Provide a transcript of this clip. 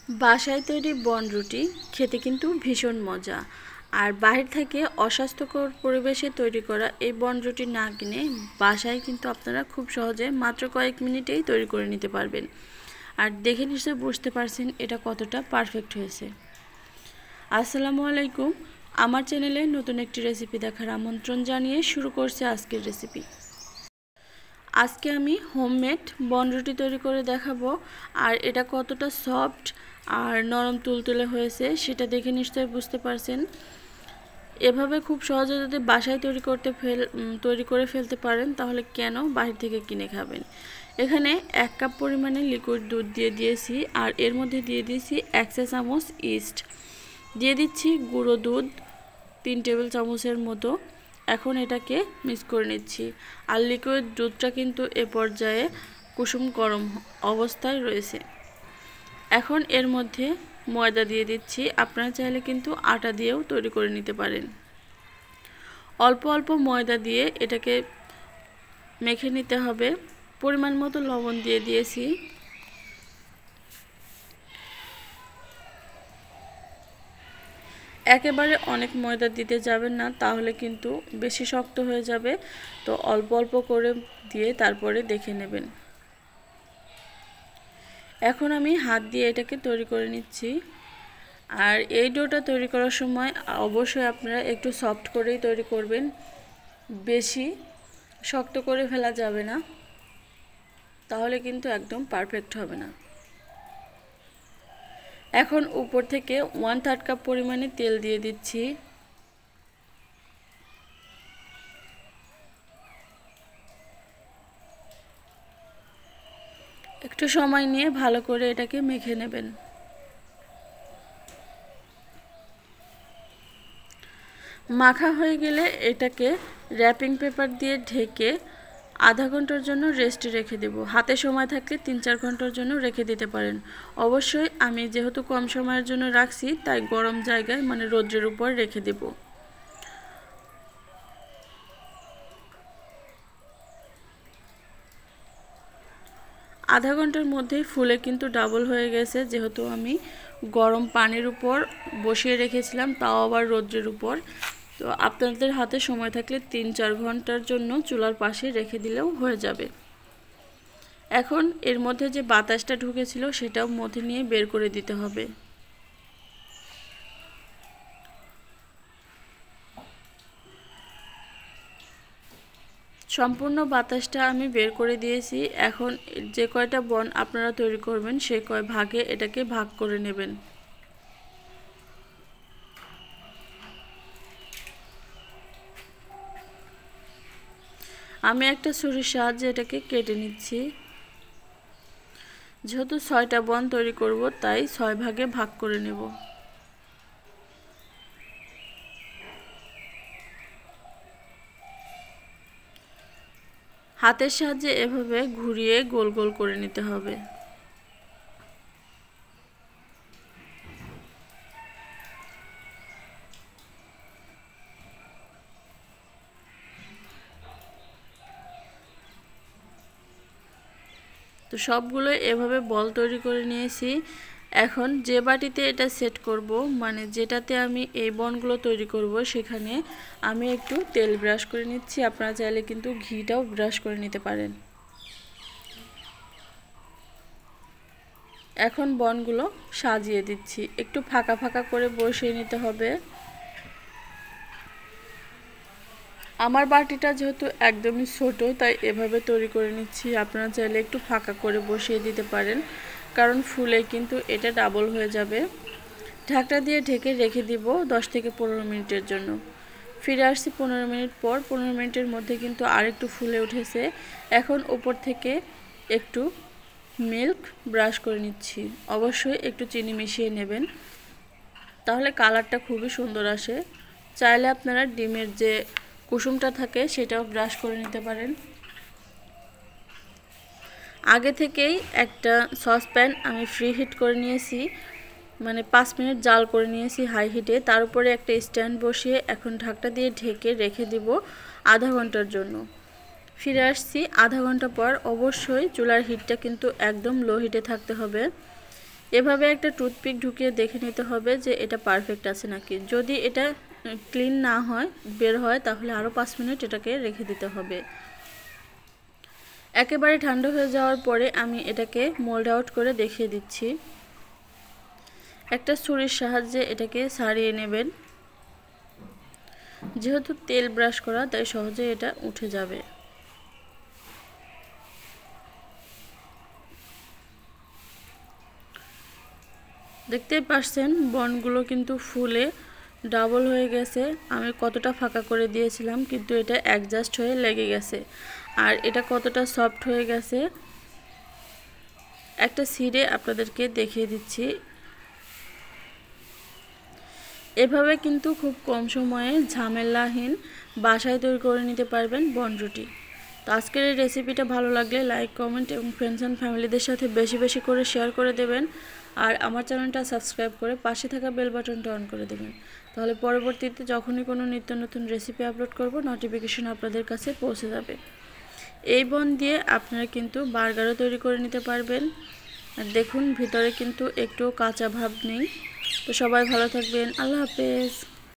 বাসায় তৈরি বনরুটি খেতে কিন্তু ভীষণ মজা। আর বাহির থেকে অস্বাস্থ্যকর পরিবেশে তৈরি করা এই বনরুটি না কিনে বাসায় কিন্তু আপনারা খুব সহজে মাত্র কয়েক মিনিটেই তৈরি করে নিতে পারবেন। আর দেখে নিশ্চয়ই বুঝতে পারছেন এটা কতটা পারফেক্ট হয়েছে। আসসালামু আলাইকুম, আমার চ্যানেলে নতুন একটি রেসিপি দেখার আমন্ত্রণ জানিয়ে শুরু করছি আজকের রেসিপি। আজকে আমি হোমমেড বনরুটি তৈরি করে দেখাবো। আর এটা কতটা সফট আর নরম তুলতুলে হয়েছে সেটা দেখে নিশ্চয়ই বুঝতে পারছেন। এভাবে খুব সহজে যদি বাসায় তৈরি করে ফেলতে পারেন তাহলে কেন বাহির থেকে কিনে খাবেন। এখানে 1 কাপ পরিমাণে লিকুইড দুধ দিয়ে দিয়েছি, আর এর মধ্যে দিয়ে দিয়েছি 1 চা চামচ ইস্ট, দিয়ে দিচ্ছি গুঁড়ো দুধ 3 টেবিল চামচের মতো। এখন এটাকে মিক্স করে নিচ্ছি। আর লিকুইড দুধটা কিন্তু এ পর্যায়ে কুসুম গরম অবস্থায় রয়েছে। এখন এর মধ্যে ময়দা দিয়ে দিচ্ছি। আপনারা চাইলে কিন্তু আটা দিয়েও তৈরি করে নিতে পারেন। অল্প অল্প ময়দা দিয়ে এটাকে মেখে নিতে হবে। পরিমাণ মতো লবণ দিয়ে দিয়েছি। একেবারে অনেক ময়দা দিতে যাবেন না, তাহলে কিন্তু বেশি শক্ত হয়ে যাবে। তো অল্প অল্প করে দিয়ে তারপরে দেখে নেবেন। এখন আমি হাত দিয়ে এটাকে তৈরি করে নিচ্ছি। আর এই ডোটা তৈরি করার সময় অবশ্যই আপনারা একটু সফট করেই তৈরি করবেন, বেশি শক্ত করে ফেলা যাবে না, তাহলে কিন্তু একদম পারফেক্ট হবে না। এখন উপর থেকে 1/3 কাপ পরিমাণে তেল দিয়ে দিচ্ছি। একটু সময় নিয়ে ভালো করে এটাকে মেখে নেবেন। মাখা হয়ে গেলে এটাকে র্যাপিং পেপার দিয়ে ঢেকে আধা ঘন্টার জন্য রেস্টে রেখে দেব। হাতে সময় থাকলে 3-4 ঘন্টার জন্য রেখে দিতে পারেন। অবশ্যই আমি যেহেতু কম সময়ের জন্য রাখছি, তাই গরম জায়গায় মানে রোদ্রের উপর রেখে দেব। আধা ঘন্টার মধ্যেই ফুলে কিন্তু ডাবল হয়ে গেছে, যেহেতু আমি গরম পানির উপর বসিয়ে রেখেছিলাম, তাও আবার রোদ্রের উপর। তো আপনাদের হাতে সময় থাকলে 3-4 ঘন্টার জন্য চুলার পাশে রেখে দিলেও হয়ে যাবে। এখন এর মধ্যে যে বাতাসটা ঢুকেছিল সেটাও মধ্যে নিয়ে বের করে দিতে হবে। সম্পূর্ণ বাতাসটা আমি বের করে দিয়েছি। এখন যে কয়টা বন আপনারা তৈরি করবেন সেই কয় ভাগে এটাকে ভাগ করে নেবেন। আমি একটা ছুরির সাহায্যে এটাকে কেটে নিচ্ছি। যেহেতু 6টা বন তৈরি করব, তাই 6 ভাগে ভাগ করে নেব। হাতের সাহায্যে এভাবে ঘুরিয়ে গোল গোল করে নিতে হবে। তো সবগুলো এভাবে বল তৈরি করে নিয়েছি। এখন যে বাটিতে এটা সেট করব, মানে যেটাতে আমি এই বনগুলো তৈরি করব, সেখানে আমি একটু তেল ব্রাশ করে নিচ্ছি। আপনারা চাইলে কিন্তু ঘিটাও ব্রাশ করে নিতে পারেন। এখন বনগুলো সাজিয়ে দিচ্ছি। একটু ফাঁকা ফাঁকা করে বসিয়ে নিতে হবে। আমার বাটিটা যেহেতু একদমই ছোট, তাই এভাবে তৈরি করে নিচ্ছি। আপনারা চাইলে একটু ফাঁকা করে বসিয়ে দিতে পারেন, কারণ ফুলে কিন্তু এটা ডাবল হয়ে যাবে। ঢাকনা দিয়ে ঢেকে রেখে দিব 10 থেকে 15 মিনিটের জন্য। ফিরে আসছি 15 মিনিট পর। 15 মিনিটের মধ্যে কিন্তু আরেকটু ফুলে উঠেছে। এখন উপর থেকে একটু মিল্ক ব্রাশ করে নিচ্ছি। অবশ্যই একটু চিনি মিশিয়ে নেবেন, তাহলে কালারটা খুবই সুন্দর আসে। চাইলে আপনারা ডিমের যে কুসুমটা থাকে সেটাও ব্রাশ করে নিতে পারেন। আগে থেকেই একটা সসপ্যান আমি ফ্রি হিট করে নিয়েছি, মানে 5 মিনিট জাল করে নিয়েছি হাই হিটে। তার উপরে একটা স্ট্যান্ড বসিয়ে এখন ঢাকনা দিয়ে ঢেকে রেখে দিব আধা ঘন্টার জন্য। ফিরে আসছি আধা ঘন্টা পর। অবশ্যই চুলার হিটটা কিন্তু একদম লো হিটে থাকতে হবে। এভাবে একটা টুথপিক ঢুকিয়ে দেখে নিতে হবে যে এটা পারফেক্ট আছে নাকি। যদি এটা ক্লিন না হয়, বের হয়, তাহলে আরও 5 মিনিট এটাকে রেখে দিতে হবে। একেবারে ঠান্ডা হয়ে যাওয়ার পরে আমি এটাকে মোল্ড আউট করে দেখিয়ে দিচ্ছি। একটা ছুরির সাহায্যে এটাকে ছাড়িয়ে নেবেন। যেহেতু তেল ব্রাশ করা, তাই সহজে এটা উঠে যাবে। দেখতেই পাচ্ছেন বনগুলো কিন্তু ফুলে ডাবল হয়ে গেছে। আমি কতটা ফাঁকা করে দিয়েছিলাম, কিন্তু এটা অ্যাডজাস্ট হয়ে লেগে গেছে। আর এটা কতটা সফট হয়ে গেছে একটা ছিঁড়ে আপনাদেরকে দেখিয়ে দিচ্ছি। এভাবে কিন্তু খুব কম সময়ে ঝামেলাহীন বাসায় তৈরি করে নিতে পারবেন বনরুটি। তো আজকের এই রেসিপিটা ভালো লাগলে লাইক, কমেন্ট এবং ফ্রেন্ডস অ্যান্ড ফ্যামিলিদের সাথে বেশি বেশি করে শেয়ার করে দেবেন। আর আমার চ্যানেলটা সাবস্ক্রাইব করে পাশে থাকা বেল বাটনটা অন করে দেবেন। তাহলে পরবর্তীতে যখনই কোনো নিত্য নতুন রেসিপি আপলোড করব, নোটিফিকেশন আপনাদের কাছে পৌঁছে যাবে। এই বন দিয়ে আপনারা কিন্তু বার্গারও তৈরি করে নিতে পারবেন। আর দেখুন ভিতরে কিন্তু একটু কাঁচা ভাব নেই। তো সবাই ভালো থাকবেন। আল্লাহ হাফেজ।